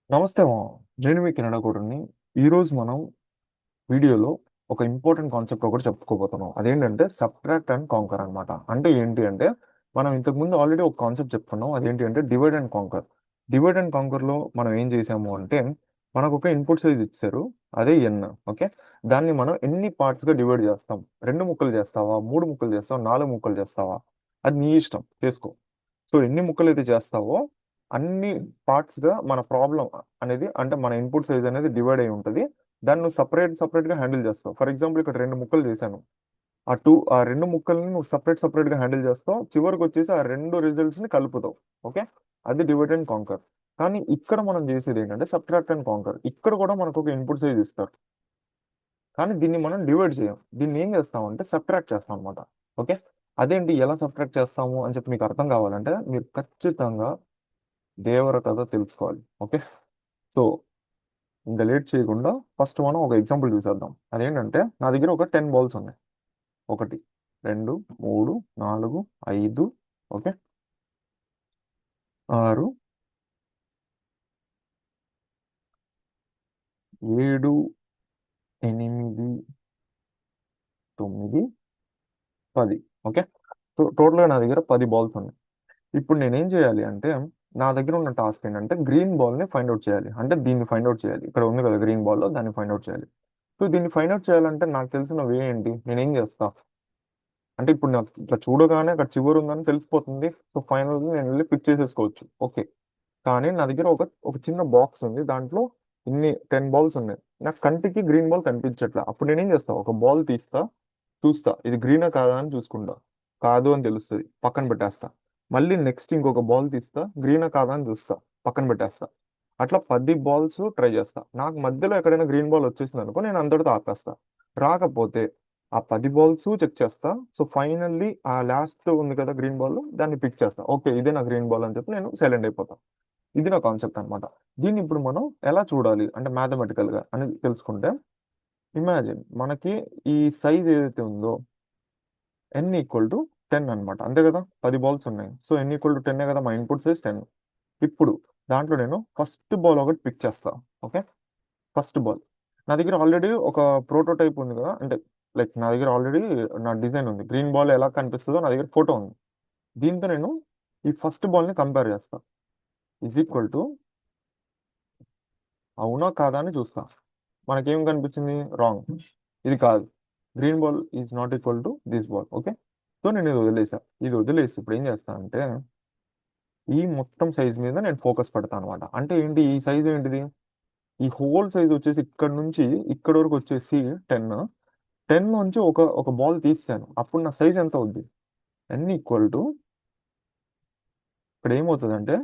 నమస్తే నేను మీ కెనడా కోటని. ఈరోజు మనం వీడియోలో ఒక ఇంపార్టెంట్ కాన్సెప్ట్ ఒకటి చెప్పుకోబోతున్నాం. అదేంటంటే సబ్ట్రాక్ట్ అండ్ కాంకర్ అన్నమాట. అంటే ఏంటి అంటే మనం ఇంతకుముందు ఆల్రెడీ ఒక కాన్సెప్ట్ చెప్పుకున్నాం. అదేంటి అంటే divide and conquer. Divide and కాంకర్లో మనం ఏం చేసాము అంటే మనకు ఒక ఇన్పుట్ సైజ్ ఇచ్చారు. అదే ఎన్. ఓకే, దాన్ని మనం ఎన్ని పార్ట్స్గా డివైడ్ చేస్తాం? రెండు ముక్కలు చేస్తావా, మూడు ముక్కలు చేస్తావా, నాలుగు ముక్కలు చేస్తావా? అది నీ ఇష్టం, చేసుకో. సో ఎన్ని ముక్కలు అయితే చేస్తావో అన్ని పార్ట్స్గా మన ప్రాబ్లం అనేది, అంటే మన ఇన్పుట్ సైజ్ అనేది డివైడ్ అయి ఉంటుంది. దాన్ని నువ్వు సపరేట్గా హ్యాండిల్ చేస్తావు. ఫర్ ఎగ్జాంపుల్ ఇక్కడ రెండు ముక్కలు చేశాను. ఆ రెండు ముక్కల్ని నువ్వు సపరేట్గా హ్యాండిల్ చేస్తావు. చివరికి వచ్చేసి ఆ రెండు రిజల్ట్స్ని కలుపుతావు. ఓకే, అది డివైడ్ అండ్ కాంకర్. కానీ ఇక్కడ మనం చేసేది ఏంటంటే సబ్ట్రాక్ట్ అండ్ కాంకర్. ఇక్కడ కూడా మనకు ఒక ఇన్పుట్ సైజ్ ఇస్తారు, కానీ దీన్ని మనం డివైడ్ చేయం. దీన్ని ఏం చేస్తామంటే సబ్ట్రాక్ట్ చేస్తాం అనమాట. ఓకే, అదేంటి, ఎలా సబ్ట్రాక్ట్ చేస్తాము అని చెప్పి మీకు అర్థం కావాలంటే మీరు ఖచ్చితంగా దేవర కథ తెలుసుకోవాలి. ఓకే, సో ఇంకా లేట్ చేయకుండా ఫస్ట్ మనం ఒక ఎగ్జాంపుల్ చూసేద్దాం. అదేంటంటే నా దగ్గర ఒక 10 బాల్స్ ఉన్నాయి. ఒకటి, రెండు, మూడు, నాలుగు, ఐదు, ఓకే, ఆరు, ఏడు, ఎనిమిది, తొమ్మిది, 10. ఓకే, సో టోటల్గా నా దగ్గర 10 బాల్స్ ఉన్నాయి. ఇప్పుడు నేనేం చేయాలి అంటే నా దగ్గర ఉన్న టాస్క్ ఏంటంటే గ్రీన్ బాల్ని ఫైండ్ అవుట్ చేయాలి. అంటే దీన్ని ఫైండ్ అవుట్ చేయాలి. ఇక్కడ ఉంది కదా గ్రీన్ బాల్లో, దాన్ని ఫైండ్ అవుట్ చేయాలి. సో దీన్ని ఫైండ్ అవుట్ చేయాలంటే నాకు తెలిసిన వే ఏంటి, నేనేం చేస్తా అంటే ఇప్పుడు నాకు ఇట్లా చూడగానే అక్కడ చివరి ఉందని తెలిసిపోతుంది. సో ఫైనల్గా నేను వెళ్ళి పిక్ చేసేసుకోవచ్చు. ఓకే, కానీ నా దగ్గర ఒక ఒక చిన్న బాక్స్ ఉంది. దాంట్లో ఇన్ని 10 బాల్స్ ఉన్నాయి. నాకు కంటికి గ్రీన్ బాల్ కనిపించట్లా. అప్పుడు నేనేం చేస్తా, ఒక బాల్ తీస్తా, చూస్తా ఇది గ్రీనా కాదా అని చూసుకుంటా. కాదు అని తెలుస్తుంది, పక్కన పెట్టేస్తా. మళ్ళీ నెక్స్ట్ ఇంకొక బాల్ తీస్తా, గ్రీనా కాదా అని చూస్తా, పక్కన పెట్టేస్తా. అట్లా 10 బాల్స్ ట్రై చేస్తా. నాకు మధ్యలో ఎక్కడైనా గ్రీన్ బాల్ వచ్చేసింది అనుకో, నేను అందరితో ఆపేస్తా. రాకపోతే ఆ 10 బాల్స్ చెక్ చేస్తా. సో ఫైనల్లీ ఆ లాస్ట్ ఉంది కదా గ్రీన్ బాల్, దాన్ని పిక్ చేస్తా. ఓకే, ఇదే నా గ్రీన్ బాల్ అని చెప్పి నేను సైలెంట్ అయిపోతా. ఇది నా కాన్సెప్ట్ అనమాట. దీన్ని ఇప్పుడు మనం ఎలా చూడాలి అంటే మ్యాథమెటికల్ గా అని తెలుసుకుంటే, ఇమాజిన్ మనకి ఈ సైజ్ ఏదైతే ఉందో n = 10 అనమాట. అంతే కదా, 10 బాల్స్ ఉన్నాయి. సో n = 10 కదా, మా ఇన్పుట్ సైజ్ 10. ఇప్పుడు దాంట్లో నేను ఫస్ట్ బాల్ ఒకటి పిక్ చేస్తా. ఓకే, ఫస్ట్ బాల్ నా దగ్గర ఆల్రెడీ ఒక ప్రోటోటైప్ ఉంది కదా, అంటే లైక్ నా దగ్గర ఆల్రెడీ నా డిజైన్ ఉంది. గ్రీన్ బాల్ ఎలా కనిపిస్తుందో నా దగ్గర ఫోటో ఉంది. దీంతో నేను ఈ ఫస్ట్ బాల్ని కంపేర్ చేస్తా. = అవునా కాదా అని చూస్తా. మనకేం కనిపించింది, రాంగ్, ఇది కాదు. Green ball is not equal to this ball. Okay, so నేను ఇది వదిలేసా. ఇది వదిలేసి ఇప్పుడు ఏం చేస్తా అంటే ఈ మొత్తం సైజ్ మీద నేను ఫోకస్ పెడతాను అనమాట. అంటే ఏంటి, ఈ సైజ్ ఏంటిది, ఈ హోల్ సైజ్ వచ్చేసి ఇక్కడ నుంచి ఇక్కడ వరకు వచ్చేసి 10. 10 నుంచి ఒక ఒక బాల్ తీసాను. అప్పుడు నా సైజ్ ఎంత అవుద్ది, n = ఇక్కడ ఏమవుతుందంటే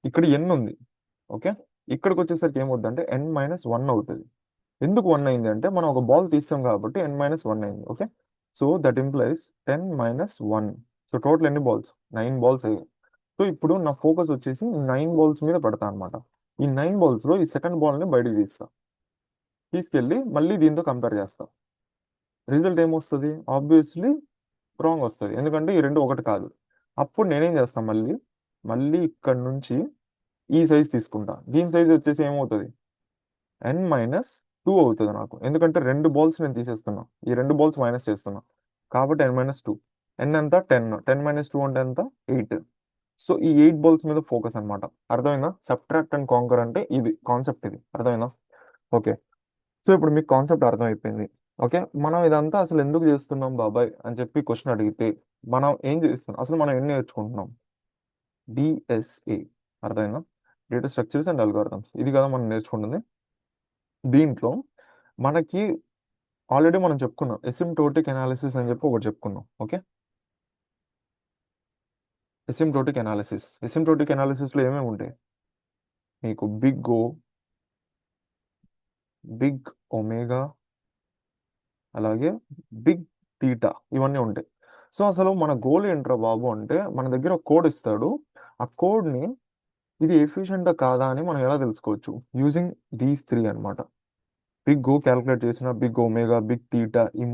ఇక్కడ n ఉంది. ఓకే, ఇక్కడికి వచ్చేసరికి ఏమవుతుంది అంటే n-1 అవుతుంది. ఎందుకు 1 అయింది అంటే మనం ఒక బాల్ తీస్తాం కాబట్టి n-1 అయింది. Okay, so that implies 10-1. So total ఎన్ని బాల్స్, 9 బాల్స్ అయ్యాయి. సో ఇప్పుడు నా ఫోకస్ వచ్చేసి 9 బాల్స్ మీద పెడతా అనమాట. ఈ 9 బాల్స్లో ఈ సెకండ్ బాల్ని బయటికి తీస్తా. తీసుకెళ్ళి మళ్ళీ దీంతో కంపేర్ చేస్తా. రిజల్ట్ ఏమొస్తుంది, ఆబ్వియస్లీ రాంగ్ వస్తుంది. ఎందుకంటే ఈ రెండు ఒకటి కాదు. అప్పుడు నేనేం చేస్తాను, మళ్ళీ మళ్ళీ ఇక్కడ నుంచి ఈ సైజ్ తీసుకుంటా. దీని సైజ్ వచ్చేసి ఏమవుతుంది, n-2 అవుతుంది నాకు. ఎందుకంటే రెండు బాల్స్ నేను తీసేస్తున్నా, ఈ రెండు బాల్స్ మైనస్ చేస్తున్నా. కాబట్టి n-2. n ఎంత, 10. 10-2 అంటే ఎంత, 8. సో ఈ 8 బాల్స్ మీద ఫోకస్ అనమాట. అర్థమైందా, సబ్ట్రాక్ట్ అండ్ కాంకర్ అంటే ఇది కాన్సెప్ట్. ఇది అర్థమైందా? ఓకే, సో ఇప్పుడు మీకు కాన్సెప్ట్ అర్థమైపోయింది. ఓకే, మనం ఇదంతా అసలు ఎందుకు చేస్తున్నాం బాబాయ్ అని చెప్పి క్వశ్చన్ అడిగితే మనం ఏం చేస్తున్నాం, అసలు మనం ఎన్ని నేర్చుకుంటున్నాం? డిఎస్ఏ. అర్థమైందా, డేటా స్ట్రక్చర్స్ అండ్ అల్గోరిథమ్స్. ఇది కదా మనం నేర్చుకుంటుంది. దీంట్లో మనకి ఆల్రెడీ మనం చెప్పుకున్నాం ఎసిమ్టోటిక్ అనాలిసిస్ అని చెప్పి ఒకటి చెప్పుకున్నాం. ఓకే, ఎసిమ్టోటిక్ అనాలిసిస్లో ఏమేమి ఉంటాయి, మీకు బిగ్ ఓ, బిగ్ ఒమేగా, అలాగే బిగ్ థీటా, ఇవన్నీ ఉంటాయి. సో అసలు మన గోల్ ఏంట్రా బాబు అంటే మన దగ్గర ఒక కోడ్ ఇస్తాడు. ఆ కోడ్ని ఇది ఎఫిషియెంటా కాదా అని మనం ఎలా తెలుసుకోవచ్చు, యూజింగ్ దీస్ 3 అనమాట. బిగ్ ఓ క్యాలిక్యులేట్ చేసిన బిగ్ ఒమేగా, బిగ్ థీటా, ఈ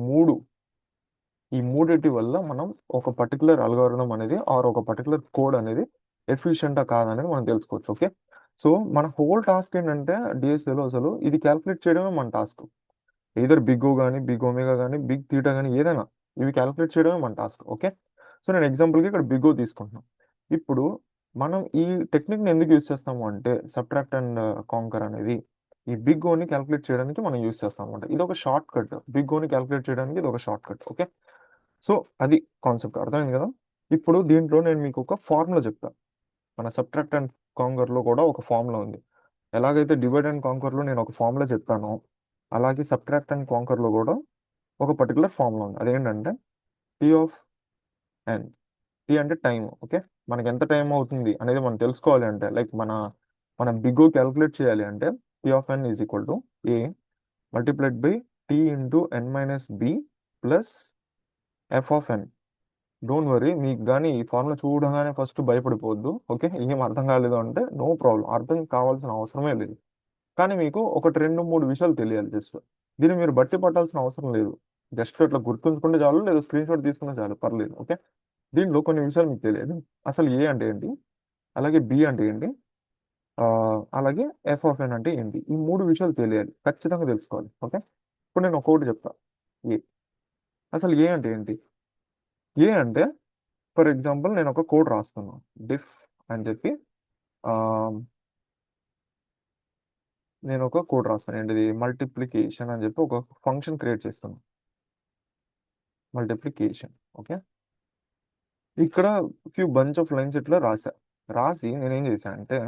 మూడిటి వల్ల మనం ఒక పర్టికులర్ అల్గోరిథం అనేది ఆర్ ఒక పర్టికులర్ కోడ్ అనేది ఎఫిషియంటా కాదనేది మనం తెలుసుకోవచ్చు. ఓకే. సో మన హోల్ టాస్క్ ఏంటంటే డిఎస్ఏలో అసలు ఇది క్యాలిక్యులేట్ చేయడమే మన టాస్క్. ఎయిదర్ బిగ్ ఓ కానీ, బిగ్ ఒమేగా కానీ, బిగ్ థీటా కానీ ఏదైనా ఇవి క్యాలిక్యులేట్ చేయడమే మన టాస్క్. ఓకే. సో నేను ఎగ్జాంపుల్కి ఇక్కడ బిగ్ ఓ తీసుకుంటున్నాను. ఇప్పుడు మనం ఈ టెక్నిక్ని ఎందుకు యూజ్ చేస్తాము అంటే సబ్ట్రాక్ట్ అండ్ కాంకర్ అనేది ఈ బిగ్ ఓని క్యాలిక్యులేట్ చేయడానికి మనం యూజ్ చేస్తాం అనమాట. ఇది ఒక షార్ట్ కట్. బిగ్ ఓని క్యాలిక్యులేట్ చేయడానికి ఇది ఒక షార్ట్ కట్. ఓకే. సో అది కాన్సెప్ట్ అర్థమైంది కదా. ఇప్పుడు దీంట్లో నేను మీకు ఒక ఫార్ములా చెప్తాను. మన సబ్ట్రాక్ట్ అండ్ కాంకర్లో కూడా ఒక ఫార్ములా ఉంది. ఎలాగైతే డివైడ్ అండ్ కాంకర్లో నేను ఒక ఫార్ములా చెప్పానో అలాగే సబ్ట్రాక్ట్ అండ్ కాంకర్లో కూడా ఒక పర్టికులర్ ఫార్ములా ఉంది. అదేంటంటే టీ ఆఫ్ ఎన్. టీ అంటే టైం. ఓకే. మనకి ఎంత టైం అవుతుంది అనేది మనం తెలుసుకోవాలి అంటే లైక్ మన బిగ్ ఓ క్యాలిక్యులేట్ చేయాలి అంటే T of N is equal to A multiplied by T into N minus B plus F of N. Don't worry, మీకు కానీ ఈ ఫార్ములా చూడగానే ఫస్ట్ భయపడిపోవద్దు. ఓకే. ఏం అర్థం కాలేదు అంటే నో ప్రాబ్లం, అర్థం కావాల్సిన అవసరమే లేదు. కానీ మీకు ఒకటి 2-3 విషయాలు తెలియాలి జస్ట్. దీన్ని మీరు బట్టి పట్టాల్సిన అవసరం లేదు. జస్ట్ ఇట్లా గుర్తుంచుకుంటే చాలు, లేదా స్క్రీన్ షాట్ తీసుకుంటే చాలు, పర్లేదు. ఓకే. దీనిలో కొన్ని విషయాలు మీకు తెలియదు. అసలు ఏ అంటే ఏంటి, అలాగే బి అంటే ఏంటి, అలాగే ఎఫ్ ఆఫ్ ఎన్ అంటే ఏంటి, ఈ 3 విషయాలు తెలియాలి, ఖచ్చితంగా తెలుసుకోవాలి. ఓకే. ఇప్పుడు నేను ఒక్కొక్కటి చెప్తా. ఏ అసలు ఏ అంటే ఏంటి. ఏ అంటే ఫర్ ఎగ్జాంపుల్ నేను ఒక కోడ్ రాస్తున్నాను డిఫ్ అని చెప్పి. ఆ, నేను ఒక కోడ్ రాస్తాను ఏంటిది మల్టిప్లికేషన్ అని చెప్పి ఒక ఫంక్షన్ క్రియేట్ చేస్తున్నాను. మల్టిప్లికేషన్. ఓకే. ఇక్కడ ఫ్యూ బంచ్ ఆఫ్ లైన్స్ ఇట్లా రాసి నేనేం చేశాను అంటే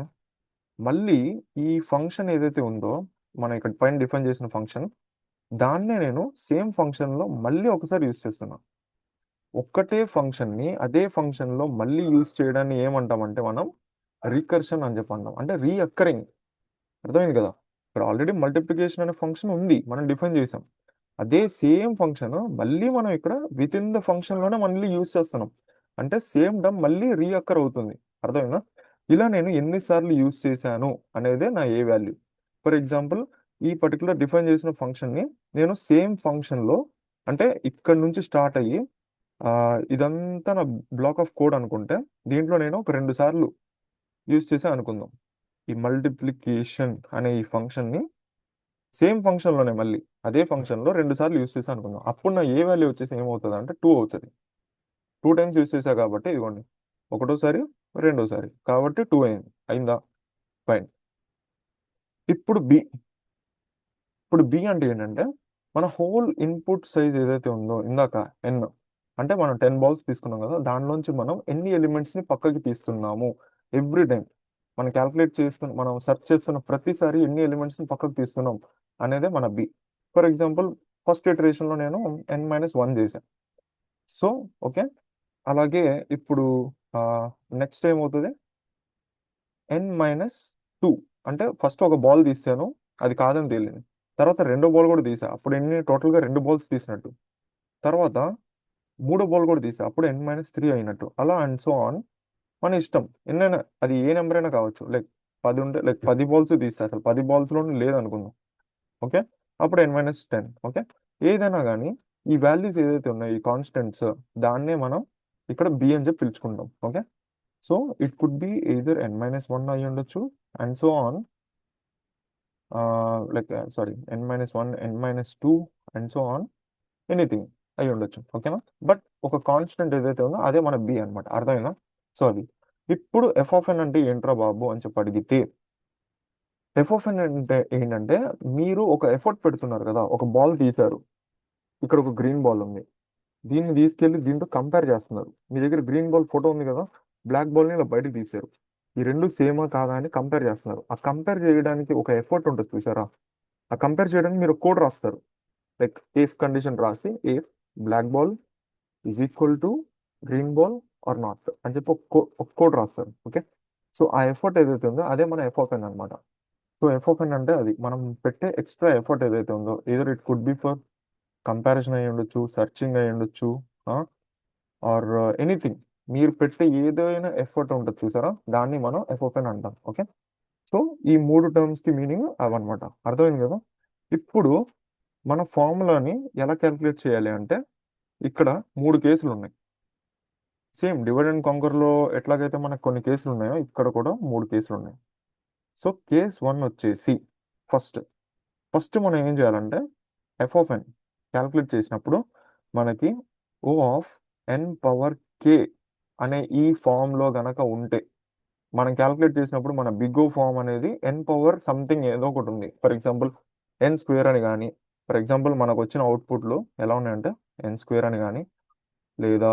మళ్ళీ ఈ ఫంక్షన్ ఏదైతే ఉందో మనం ఇక్కడ పైన డిఫైన్ చేసిన ఫంక్షన్ దాన్నే నేను సేమ్ ఫంక్షన్లో మళ్ళీ ఒకసారి యూజ్ చేస్తున్నాను. ఒక్కటే ఫంక్షన్ని అదే ఫంక్షన్లో మళ్ళీ యూజ్ చేయడాన్ని ఏమంటామంటే మనం రీకర్షన్ అని చెప్పి అంటాం. అంటే రీఅక్కరింగ్. అర్థమైంది కదా. ఇక్కడ ఆల్రెడీ మల్టిప్లికేషన్ అనే ఫంక్షన్ ఉంది, మనం డిఫైన్ చేసాం. అదే సేమ్ ఫంక్షన్ మళ్ళీ మనం ఇక్కడ విత్ ఇన్ ద ఫంక్షన్లోనే మళ్ళీ యూజ్ చేస్తున్నాం. అంటే సేమ్ టర్మ్ మళ్ళీ రీఅక్కర్ అవుతుంది. అర్థమైందా. ఇలా నేను ఎన్నిసార్లు యూజ్ చేశాను అనేదే నా ఏ వాల్యూ. ఫర్ ఎగ్జాంపుల్ ఈ పర్టికులర్ డిఫైన్ చేసిన ఫంక్షన్ని నేను సేమ్ ఫంక్షన్లో అంటే ఇక్కడ నుంచి స్టార్ట్ అయ్యి ఇదంతా నా బ్లాక్ ఆఫ్ కోడ్ అనుకుంటే దీంట్లో నేను ఒక 2 సార్లు యూజ్ చేసా అనుకుందాం. ఈ మల్టిప్లికేషన్ అనే ఈ ఫంక్షన్ని సేమ్ ఫంక్షన్లోనే మళ్ళీ అదే ఫంక్షన్లో 2 సార్లు యూజ్ చేసా అనుకుందాం. అప్పుడు నా ఏ వాల్యూ వచ్చేసి ఏమవుతుంది అంటే 2 అవుతుంది. 2 టైమ్స్ యూజ్ చేసా కాబట్టి ఇదిగోండి ఒకటోసారి రెండోసారి కాబట్టి 2 అయిందా. ఫైన్. ఇప్పుడు బి. ఇప్పుడు బి అంటే ఏంటంటే మన హోల్ ఇన్పుట్ సైజ్ ఏదైతే ఉందో ఇందాక ఎన్ అంటే మనం 10 బాల్స్ తీసుకున్నాం కదా, దానిలోంచి మనం ఎన్ని ఎలిమెంట్స్ని పక్కకి తీస్తున్నాము ఎవ్రీ టైం మనం క్యాల్కులేట్ చేస్తున్న మనం సెర్చ్ చేస్తున్న ప్రతిసారి ఎన్ని ఎలిమెంట్స్ని పక్కకు తీస్తున్నాం అనేదే మన బి. ఫర్ ఎగ్జాంపుల్ ఫస్ట్ ఇటరేషన్లో నేను n-1 చేశాను. So okay. అలాగే ఇప్పుడు నెక్స్ట్ ఏమవుతుంది n-2 అంటే ఫస్ట్ ఒక బాల్ తీసాను, అది కాదని తేలింది. తర్వాత రెండో బాల్ కూడా తీసా, అప్పుడు ఎన్ని టోటల్గా 2 బాల్స్ తీసినట్టు. తర్వాత మూడో బాల్ కూడా తీసా, అప్పుడు n-3 అయినట్టు. అలా అండ్ సో ఆన్. మన ఇష్టం ఎన్నైనా, అది ఏ నెంబర్ అయినా కావచ్చు. లైక్ 10 ఉంటే లైక్ 10 బాల్స్ తీస్తా, అసలు 10 బాల్స్లోనే లేదనుకుందాం. ఓకే. అప్పుడు n-10. ఓకే. ఏదైనా కానీ ఈ వాల్యూస్ ఏదైతే ఉన్నాయో ఈ కాన్స్టెంట్స్ దాన్నే మనం ఇక్కడ బి అని చెప్పి పిలుచుకుంటాం. Okay. So it could be either n-1 అయి ఉండొచ్చు and so on, like sorry n-1 n-2 and so on, anything అయి ఉండొచ్చు. ఓకేనా. బట్ ఒక కాన్స్టెంట్ ఏదైతే ఉందో అదే మన బి అనమాట. అర్థమైందా. సో అది. ఇప్పుడు ఎఫ్ ఆఫ్ ఎన్ అంటే ఏంట్రా బాబు అని చెప్పి అడిగితే ఎఫ్ ఆఫ్ ఎన్ అంటే ఏంటంటే మీరు ఒక ఎఫర్ట్ పెడుతున్నారు కదా, ఒక బాల్ తీశారు, ఇక్కడ ఒక గ్రీన్ బాల్ ఉంది, దీన్ని తీసుకెళ్లి దీంతో కంపేర్ చేస్తున్నారు. మీ దగ్గర గ్రీన్ బాల్ ఫోటో ఉంది కదా, బ్లాక్ బాల్ని ఇలా బయటకు తీశారు, ఈ రెండు సేమా కాదా అని కంపేర్ చేస్తున్నారు. ఆ కంపేర్ చేయడానికి ఒక ఎఫర్ట్ ఉంటుంది చూసారా, ఆ కంపేర్ చేయడానికి మీరు కోడ్ రాస్తారు. లైక్ ఇఫ్ కండిషన్ రాసి if black ball is equal to green ball or not అని చెప్పి ఒక కోడ్ రాస్తారు. ఓకే. సో ఆ ఎఫర్ట్ ఏదైతే ఉందో అదే మన ఎఫ్ ఆఫ్ ఎన్ అనమాట. సో ఎఫ్ ఆఫ్ ఎన్ అంటే అది మనం పెట్టే ఎక్స్ట్రా ఎఫర్ట్ ఏదైతే ఉందో, either it could B for comparison అయి ఉండొచ్చు, సర్చింగ్ అయి ఉండొచ్చు, ఆర్ ఎనీథింగ్. మీరు పెట్టే ఏదైనా ఎఫర్ట్ ఉంటుంది చూసారా, దాన్ని మనం ఎఫ్ ఆఫ్ ఎన్ అంటాం. ఓకే. సో ఈ 3 టర్మ్స్కి మీనింగ్ అవన్నమాట. అర్థమైంది కదా. ఇప్పుడు మన ఫార్ములాని ఎలా క్యాలిక్యులేట్ చేయాలి అంటే ఇక్కడ 3 కేసులు ఉన్నాయి. సేమ్ డివైడ్ అండ్ కాంకర్లో ఎట్లాగైతే మనకు కొన్ని కేసులు ఉన్నాయో ఇక్కడ కూడా 3 కేసులు ఉన్నాయి. సో కేస్ 1 వచ్చేసి ఫస్ట్ ఫస్ట్ మనం ఏం చేయాలంటే ఎఫ్ ఆఫ్ ఎన్ క్యాల్కులేట్ చేసినప్పుడు మనకి ఓ ఆఫ్ ఎన్ పవర్ కే అనే ఈ ఫామ్లో గనక ఉంటే మనం క్యాల్కులేట్ చేసినప్పుడు మన బిగ్ ఓ ఫామ్ అనేది ఎన్ పవర్ సంథింగ్ ఏదో ఒకటి ఉంది. ఫర్ ఎగ్జాంపుల్ ఎన్ స్క్వేర్ అని కానీ, ఫర్ ఎగ్జాంపుల్ మనకు వచ్చిన అవుట్పుట్లు ఎలా ఉన్నాయంటే ఎన్ స్క్వేర్ అని కానీ, లేదా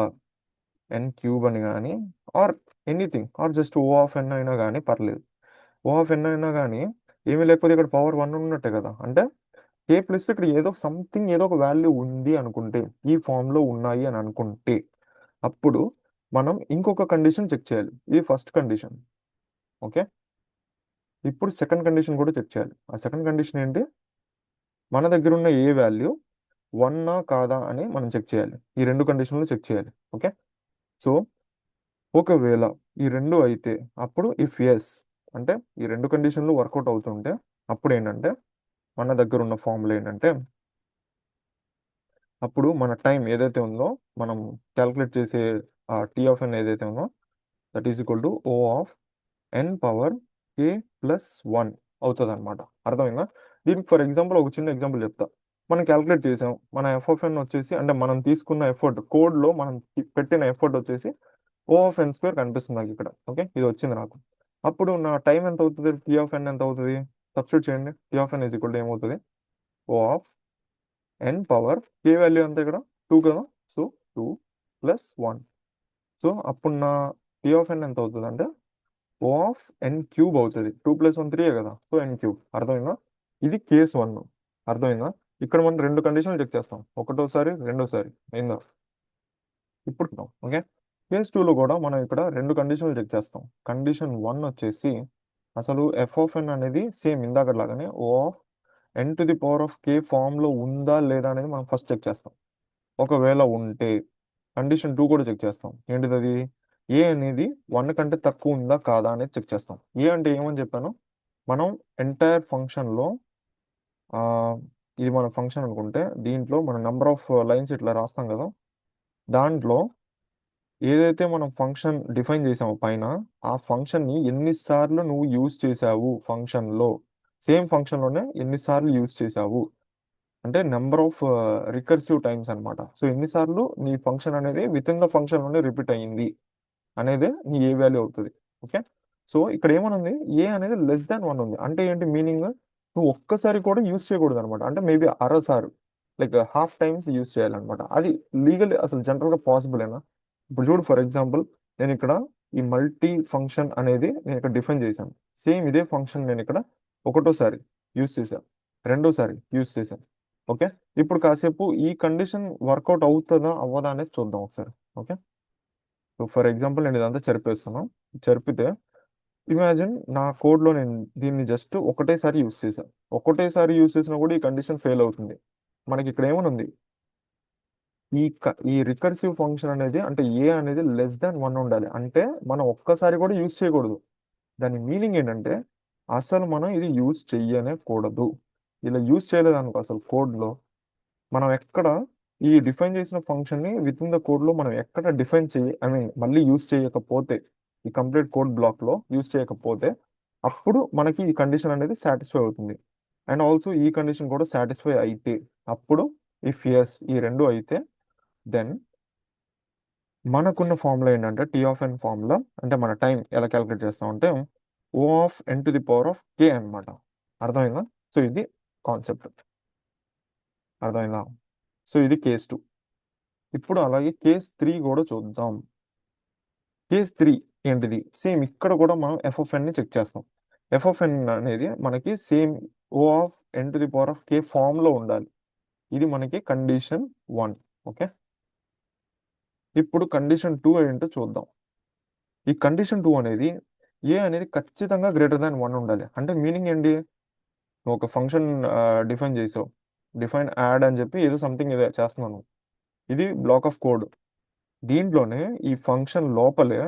ఎన్ క్యూబ్ అని కానీ, or anything, or just O of n అయినా కానీ పర్లేదు. ఓ ఆఫ్ ఎన్ అయినా కానీ ఏమీ లేకపోతే ఇక్కడ పవర్ 1 ఉన్నట్టే కదా. అంటే కే ప్లస్ ఇక్కడ ఏదో సంథింగ్ ఏదో ఒక వాల్యూ ఉంది అనుకుంటే, ఈ ఫామ్లో ఉన్నాయి అని అనుకుంటే, అప్పుడు మనం ఇంకొక కండిషన్ చెక్ చేయాలి. ఇది ఫస్ట్ కండిషన్. ఓకే, ఇప్పుడు సెకండ్ కండిషన్ కూడా చెక్ చేయాలి. ఆ సెకండ్ కండిషన్ ఏంటి, మన దగ్గర ఉన్న ఏ వాల్యూ 1 కాదా అని మనం చెక్ చేయాలి. ఈ 2 కండిషన్లు చెక్ చేయాలి. ఓకే, సో ఒకవేళ ఈ 2 అయితే అప్పుడు ఇఫ్ ఎస్ అంటే ఈ 2 కండిషన్లు వర్కౌట్ అవుతుంటే అప్పుడు ఏంటంటే మన దగ్గర ఉన్న ఫార్ములా ఏంటంటే, అప్పుడు మన టైం ఏదైతే ఉందో మనం క్యాల్కులేట్ చేసే టీ ఆఫ్ ఎన్ ఏదైతే ఉందో that is equal to O of N power K plus 1 అవుతుంది అనమాట. అర్థమైందా? దీనికి ఫర్ ఎగ్జాంపుల్ ఒక చిన్న ఎగ్జాంపుల్ చెప్తా. మనం క్యాల్కులేట్ చేసాం, మన ఎఫ్ ఆఫ్ ఎన్ వచ్చేసి అంటే మనం తీసుకున్న ఎఫర్ట్ కోడ్లో మనం పెట్టిన ఎఫర్ట్ వచ్చేసి ఓ ఆఫ్ ఎన్ స్క్వేర్ కనిపిస్తుంది నాకు ఇక్కడ. ఓకే, ఇది వచ్చింది నాకు. అప్పుడు నా టైం ఎంత అవుతుంది, టీ ఆఫ్ ఎన్ ఎంత అవుతుంది, సబ్స్టిట్యూట్ చేయండి. T of N is equal to ఏమవుతుంది, O of N power k value అంతా ఇక్కడ 2 కదా, సో 2 ప్లస్ 1. సో అప్పుడు నా టీ ఆఫ్ ఎన్ ఎంత అవుతుంది అంటే ఓ ఆఫ్ ఎన్ క్యూబ్ అవుతుంది. 2 ప్లస్ 1 3 కదా, సో ఎన్ క్యూబ్. అర్థమైందా? ఇది కేస్ 1. అర్థమైందా? ఇక్కడ మనం 2 కండిషన్లు చెక్ చేస్తాం, ఒకటోసారి రెండోసారి. అయిందా? ఇప్పుడు ఓకే, కేస్ 2లో కూడా మనం ఇక్కడ 2 కండిషన్లు చెక్ చేస్తాం. కండిషన్ 1 వచ్చేసి అసలు ఎఫ్ ఆఫ్ ఎన్ అనేది సేమ్ ఇందాకలాగానే O of N to the power of k ఫామ్లో ఉందా లేదా అనేది మనం ఫస్ట్ చెక్ చేస్తాం. ఒకవేళ ఉంటే కండిషన్ 2 కూడా చెక్ చేస్తాం. ఏంటిది అది, ఏ అనేది 1 కంటే తక్కువ ఉందా కాదా అనేది చెక్ చేస్తాం. ఏ అంటే ఏమని చెప్పాను, మనం ఎంటైర్ ఫంక్షన్లో ఇది మన ఫంక్షన్ అనుకుంటే దీంట్లో మన నెంబర్ ఆఫ్ లైన్స్ ఇట్లా రాస్తాం కదా, దాంట్లో ఏదైతే మనం ఫంక్షన్ డిఫైన్ చేసామో పైన ఆ ఫంక్షన్ని ఎన్నిసార్లు నువ్వు యూజ్ చేసావు ఫంక్షన్లో, సేమ్ ఫంక్షన్లోనే ఎన్నిసార్లు యూజ్ చేసావు అంటే నెంబర్ ఆఫ్ రికర్సివ్ టైమ్స్ అనమాట. సో ఎన్నిసార్లు నీ ఫంక్షన్ అనేది విత్ ఇన్ ద ఫంక్షన్లోనే రిపీట్ అయ్యింది అనేది నీ ఏ వాల్యూ అవుతుంది. ఓకే, సో ఇక్కడ ఏమనుంది, ఏ అనేది లెస్ దాన్ 1 ఉంది. అంటే ఏంటి మీనింగ్, నువ్వు ఒక్కసారి కూడా యూజ్ చేయకూడదు అనమాట. అంటే మేబీ అరసారు లైక్ హాఫ్ టైమ్స్ యూజ్ చేయాలన్నమాట. అది లీగల్ అసలు జనరల్గా పాసిబుల్ ఏనా? ఇప్పుడు చూడు, ఫర్ ఎగ్జాంపుల్ నేను ఇక్కడ ఈ మల్టీ ఫంక్షన్ అనేది నేను ఇక్కడ డిఫైన్ చేశాను. సేమ్ ఇదే ఫంక్షన్ నేను ఇక్కడ ఒకటోసారి యూజ్ చేశాను, రెండోసారి యూజ్ చేశాను. ఓకే, ఇప్పుడు కాసేపు ఈ కండిషన్ వర్కౌట్ అవుతుందా అవ్వదా అనేది చూద్దాం ఒకసారి. ఓకే, సో ఫర్ ఎగ్జాంపుల్ నేను ఇదంతా చెరిపేస్తాను. చెరిపితే ఇమాజిన్ నా కోడ్లో నేను దీన్ని జస్ట్ ఒకటేసారి యూజ్ చేశాను. ఒకటేసారి యూజ్ చేసినా కూడా ఈ కండిషన్ ఫెయిల్ అవుతుంది. మనకి ఇక్కడ ఏమనుంది, ఈ రికర్సివ్ ఫంక్షన్ అనేది అంటే ఏ అనేది లెస్ దాన్ 1 ఉండాలి. అంటే మనం ఒక్కసారి కూడా యూజ్ చేయకూడదు. దాని మీనింగ్ ఏంటంటే అసలు మనం ఇది యూజ్ చెయ్యనే కూడదు. ఇలా యూజ్ చేయలేదు అనుకో అసలు కోడ్లో మనం ఎక్కడ ఈ డిఫైన్ చేసిన ఫంక్షన్ని విత్ ఇన్ ద కోడ్లో మనం ఎక్కడ డిఫైన్ ఐ మీన్ మళ్ళీ యూజ్ చేయకపోతే, ఈ కంప్లీట్ కోడ్ బ్లాక్లో యూజ్ చేయకపోతే అప్పుడు మనకి ఈ కండిషన్ అనేది సాటిస్ఫై అవుతుంది. అండ్ ఆల్సో ఈ కండిషన్ కూడా సాటిస్ఫై అయితే అప్పుడు ఇఫ్ ఎస్ ఈ 2 అయితే దెన్ మనకున్న ఫార్ములా ఏంటంటే టీ ఆఫ్ ఎన్ ఫార్ములా అంటే మన టైం ఎలా క్యాలిక్యులేట్ చేస్తామంటే O of N to the power of k అనమాట. అర్థమైందా? సో ఇది కాన్సెప్ట్. అర్థమైందా? సో ఇది కేస్ 2. ఇప్పుడు అలాగే కేస్ 3 కూడా చూద్దాం. కేస్ 3 ఏంటిది, సేమ్ ఇక్కడ కూడా మనం ఎఫ్ ఆఫ్ ఎన్ని చెక్ చేస్తాం. ఎఫ్ ఆఫ్ ఎన్ అనేది మనకి same O of N to the power of k ఫామ్లో ఉండాలి. ఇది మనకి కండిషన్ 1. ఓకే, ఇప్పుడు కండిషన్ 2 ఏంటో చూద్దాం. ఈ కండిషన్ 2 అనేది ఏ అనేది ఖచ్చితంగా గ్రేటర్ దాన్ 1 ఉండాలి. అంటే మీనింగ్ ఏంటి, నువ్వు ఒక ఫంక్షన్ డిఫైన్ చేసావు, డిఫైన్ యాడ్ అని చెప్పి ఏదో సంథింగ్ ఏదో చేస్తున్నాను. ఇది బ్లాక్ ఆఫ్ కోడ్. దీంట్లోనే ఈ ఫంక్షన్ లోపలే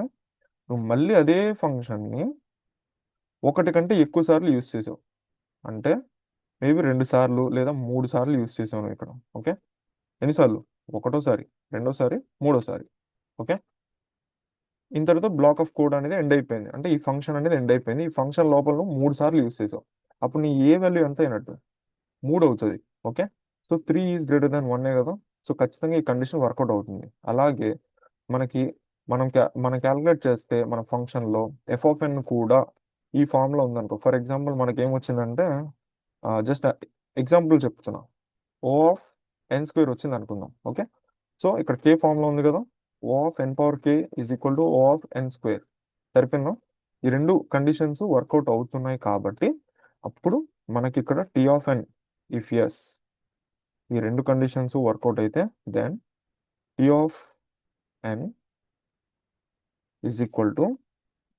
నువ్వు మళ్ళీ అదే ఫంక్షన్ని ఒకటి కంటే ఎక్కువ సార్లు యూజ్ చేసావు. అంటే మేబీ 2 సార్లు లేదా 3 సార్లు యూజ్ చేసావు నువ్వు ఇక్కడ. ఓకే, ఎన్నిసార్లు, ఒకటోసారి, రెండోసారి, మూడోసారి. ఓకే, ఇంతటితో బ్లాక్ ఆఫ్ కోడ్ అనేది ఎండ్ అయిపోయింది. అంటే ఈ ఫంక్షన్ అనేది ఎండ్ అయిపోయింది. ఈ ఫంక్షన్ లోపల నువ్వు 3 సార్లు యూస్ చేసావు. అప్పుడు నీ ఏ వాల్యూ ఎంత అయినట్టు 3 అవుతుంది. Okay. So 3 is greater than 1 కదా. సో ఖచ్చితంగా ఈ కండిషన్ వర్కౌట్ అవుతుంది. అలాగే మనకి మనం క్యాలిక్యులేట్ చేస్తే మన ఫంక్షన్లో ఎఫ్ ఆఫ్ ఎన్ కూడా ఈ ఫామ్లో ఉందనుకో. ఫర్ ఎగ్జాంపుల్ మనకి ఏమొచ్చిందంటే జస్ట్ ఎగ్జాంపుల్ చెప్తున్నా, ఓ ఆఫ్ ఎన్ స్క్వేర్ వచ్చింది అనుకుందాం. ఓకే. సో ఇక్కడ కే ఫామ్లో ఉంది కదా, O of N power k is equal to O of N square. సరిపోయిందా? ఈ రెండు కండిషన్స్ వర్కౌట్ అవుతున్నాయి కాబట్టి అప్పుడు మనకి ఇక్కడ టీ ఆఫ్ ఎన్, ఇఫ్ ఎస్ ఈ రెండు కండిషన్స్ వర్కౌట్ అయితే then T of N is equal to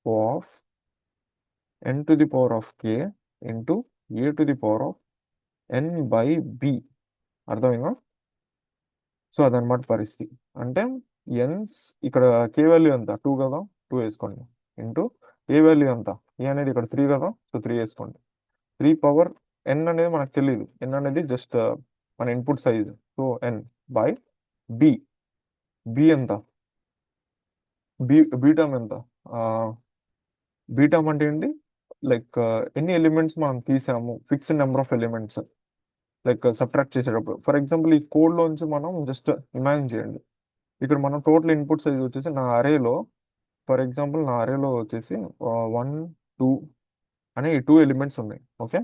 O of N to the power of K into A to the power of N by B. అర్థమైందా? సో అదనమాట పరిస్థితి. అంటే ఎన్స్ ఇక్కడ కే value ఎంత 2 కదా, 2 వేసుకోండి. ఇంటూ ఏ వాల్యూ ఎంత, ఏ అనేది ఇక్కడ 3 కదా, సో 3 వేసుకోండి. 3 పవర్ ఎన్ అనేది మనకు తెలియదు. ఎన్ అనేది జస్ట్ మన input size. So N by B. B ఎంత, బీటమ్ ఎంత, బీటమ్ అంటే ఏంటి, లైక్ ఎన్ని ఎలిమెంట్స్ మనం తీసాము, fixed number of elements, like subtract చేసేటప్పుడు. ఫర్ ఎగ్జాంపుల్ ఈ కోడ్లోంచి మనం జస్ట్ ఇమాజిన్ చేయండి, ఇక్కడ మనం టోటల్ ఇన్పుట్ సైజ్ వచ్చేసి నా అరేలో, ఫర్ ఎగ్జాంపుల్ నా అరేలో వచ్చేసి 1 2 అనే ఈ 2 ఎలిమెంట్స్ ఉన్నాయి. ఓకే.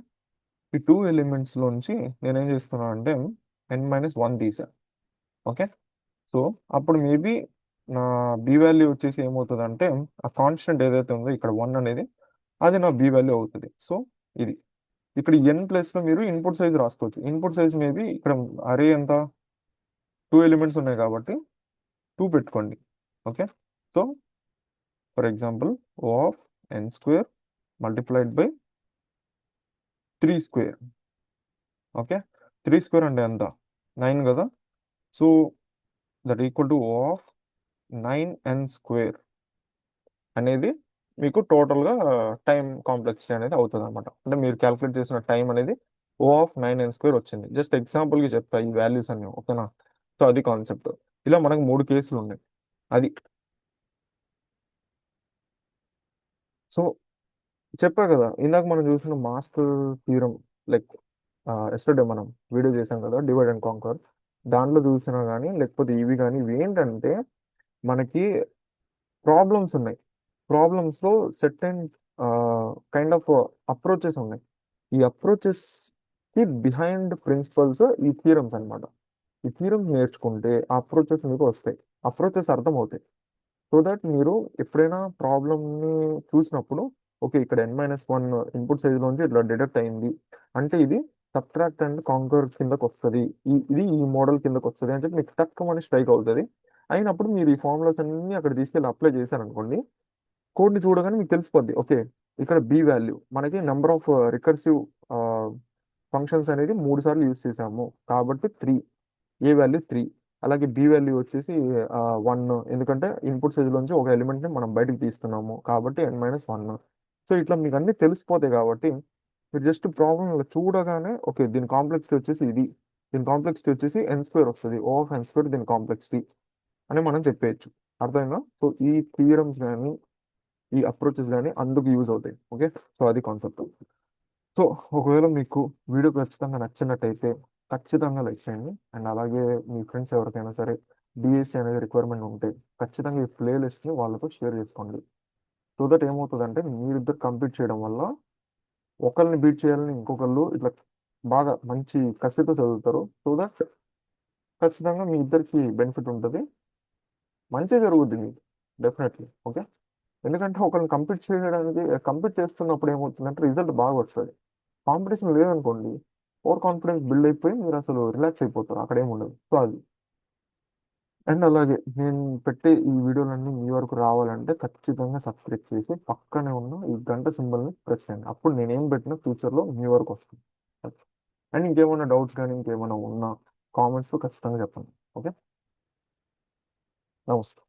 ఈ 2 ఎలిమెంట్స్లోంచి నేనేం చేస్తున్నాను అంటే n-1 తీసా. ఓకే. సో అప్పుడు మేబీ నా బి వాల్యూ వచ్చేసి ఏమవుతుంది అంటే ఆ కాన్స్టెంట్ ఏదైతే ఉందో ఇక్కడ 1 అనేది, అది నా బి వాల్యూ అవుతుంది. సో ఇది ఇక్కడ ఎన్ ప్లస్లో మీరు ఇన్పుట్ సైజ్ రాసుకోవచ్చు. ఇన్పుట్ సైజ్ మేబీ ఇక్కడ అరే ఎంత 2 ఎలిమెంట్స్ ఉన్నాయి కాబట్టి 2 పెట్టుకోండి. Okay. So for example O of N square multiplied by 3 square. Okay. 3 square అంటే ఎంత, 9 కదా. So that equal to O of 9n square అనేది మీకు టోటల్గా టైం కాంప్లెక్సిటీ అనేది అవుతుంది అనమాట. అంటే మీరు క్యాలిక్యులేట్ చేసిన టైం అనేది ఓ ఆఫ్ 9n స్క్వేర్ వచ్చింది. జస్ట్ ఎగ్జాంపుల్కి చెప్తా ఈ వాల్యూస్ అన్ని. ఓకేనా. సో అది కాన్సెప్ట్. ఇలా మనకు 3 కేసులు ఉన్నాయి. అది సో చెప్పా కదా, ఇందాక మనం చూసిన మాస్టర్ థీరం, లైక్ ఎస్టర్డే మనం వీడియో చేసాం కదా డివైడ్ అండ్ కాంకర్, దాంట్లో చూసినా కానీ లేకపోతే ఇవి కానీ ఇవి ఏంటంటే మనకి ప్రాబ్లమ్స్ ఉన్నాయి. ప్రాబ్లమ్స్లో set and kind of approaches ఉన్నాయి. ఈ అప్రోచెస్ కి బిహైండ్ ప్రిన్సిపల్స్ ఈ థీరమ్స్ అన్నమాట. ఈ థీరమ్స్ నేర్చుకుంటే ఆ అప్రోచెస్ మీకు వస్తాయి, అప్రోచెస్ అర్థమవుతాయి. సో దట్ మీరు ఎప్పుడైనా ప్రాబ్లమ్ని చూసినప్పుడు ఓకే ఇక్కడ n-1 ఇన్పుట్ సైజ్లోంచి ఇట్లా డిడక్ట్ అయింది అంటే ఇది సబ్ట్రాక్ట్ అండ్ కాంకర్ కిందకు వస్తుంది, ఇది ఈ మోడల్ కిందకు వస్తుంది అని చెప్పి మీకు తక్కువ స్ట్రైక్ అవుతుంది. అయినప్పుడు మీరు ఈ ఫార్ములాస్ అన్ని అక్కడ తీసుకెళ్ళి అప్లై చేశారనుకోండి, కోడ్ని చూడగానే మీకు తెలిసిపోద్ది ఓకే ఇక్కడ బి వాల్యూ మనకి నెంబర్ ఆఫ్ రికర్సివ్ ఫంక్షన్స్ అనేది 3 సార్లు యూస్ చేసాము కాబట్టి 3, ఏ వాల్యూ 3. అలాగే బి వాల్యూ వచ్చేసి 1, ఎందుకంటే ఇన్పుట్ సైజ్లోంచి ఒక ఎలిమెంట్ని మనం బయటకు తీస్తున్నాము కాబట్టి n-1. సో ఇట్లా మీకు అన్ని తెలిసిపోతాయి కాబట్టి మీరు జస్ట్ ప్రాబ్లం చూడగానే ఓకే దీని కాంప్లెక్సిటీ వచ్చేసి ఇది, దీని కాంప్లెక్సిటీ వచ్చేసి ఎన్ స్క్వేర్ వస్తుంది, ఓ ఆఫ్ ఎన్ స్క్వేర్ దీని కాంప్లెక్సిటీ అని మనం చెప్పేయచ్చు. అర్థమైందా? సో ఈ థియరమ్స్ కానీ ఈ అప్రోచెస్ కానీ అందుకు యూజ్ అవుతాయి. ఓకే. సో అది కాన్సెప్ట్. సో ఒకవేళ మీకు వీడియో ఖచ్చితంగా నచ్చినట్టయితే ఖచ్చితంగా లైక్ చేయండి. అండ్ అలాగే మీ ఫ్రెండ్స్ ఎవరికైనా సరే డిఎస్సి అనేది రిక్వైర్మెంట్ ఉంటే ఖచ్చితంగా ఈ ప్లేలిస్ట్ని వాళ్ళతో షేర్ చేసుకోండి. సో దట్ ఏమవుతుందంటే మీరిద్దరు కంప్లీట్ చేయడం వల్ల ఒకరిని బీట్ చేయాలని ఇంకొకళ్ళు ఇట్లా బాగా మంచి కసితో చదువుతారు. సో దట్ ఖచ్చితంగా మీ ఇద్దరికి బెనిఫిట్ ఉంటుంది, మంచి జరుగుద్ది మీకు డెఫినెట్లీ. ఓకే. ఎందుకంటే ఒకరిని కంప్లీట్ చేయడానికి కంప్లీట్ చేస్తున్నప్పుడు ఏమవుతుందంటే రిజల్ట్ బాగా వస్తుంది. కాంపిటీషన్ లేదనుకోండి ఓవర్ కాన్ఫిడెన్స్ బిల్డ్ అయిపోయి మీరు అసలు రిలాక్స్ అయిపోతారు, అక్కడ ఏమి ఉండదు. సో అది. అండ్ అలాగే నేను పెట్టే ఈ వీడియోలన్నీ మీ వరకు రావాలంటే ఖచ్చితంగా సబ్స్క్రైబ్ చేసి పక్కనే ఉన్న ఈ గంట సింబల్ని ప్రెస్ చేయండి. అప్పుడు నేనేం పెట్టినా ఫ్యూచర్లో మీ వరకు వస్తుంది. అండ్ ఇంకేమైనా డౌట్స్ కానీ ఇంకేమైనా ఉన్నా కామెంట్స్లో ఖచ్చితంగా చెప్పండి. ఓకే. నమస్తే.